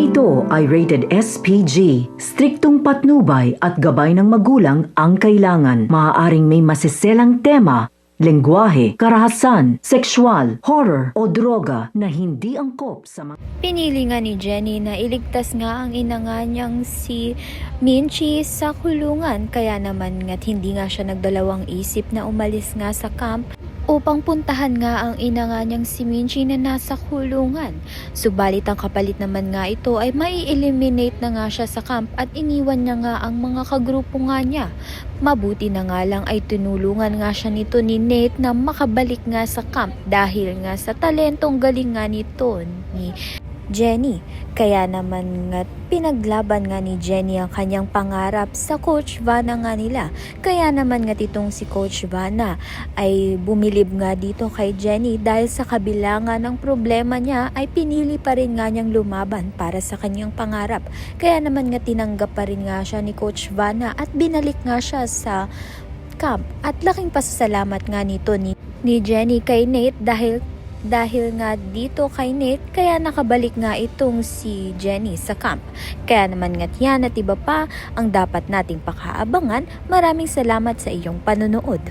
ito ay rated SPG. Striktong patnubay at gabay ng magulang ang kailangan. Maaaring may masiselang tema, lengguwahe, karahasan, sexual, horror o droga na hindi angkop sa mga... Pinili nga ni Jenny na iligtas nga ang ina nga niyang si Minchi sa kulungan, kaya naman nga't hindi nga siya nagdalawang isip na umalis nga sa camp upang puntahan nga ang ina nga niyang si Minchi na nasa kulungan. Subalit ang kapalit naman nga ito ay mai-eliminate na nga siya sa camp at iniwan niya nga ang mga kagrupo nga niya. Mabuti na nga lang ay tinulungan nga siya nito ni Nate na makabalik nga sa camp dahil nga sa talentong galing nga nito ni Jenny. Kaya naman nga pinaglaban nga ni Jenny ang kanyang pangarap sa Coach Vanna nga nila. Kaya naman nga itong si Coach Vanna ay bumilib nga dito kay Jenny dahil sa kabila nga ng problema niya ay pinili pa rin nga niyang lumaban para sa kanyang pangarap. Kaya naman nga tinanggap pa rin nga siya ni Coach Vanna at binalik nga siya sa camp. At laking pasasalamat nga nito ni Jenny kay Nate dahil nga dito kay Nate, kaya nakabalik nga itong si Jenny sa camp. Kaya naman nga't yan at iba pa ang dapat nating pakaabangan. Maraming salamat sa iyong panonood.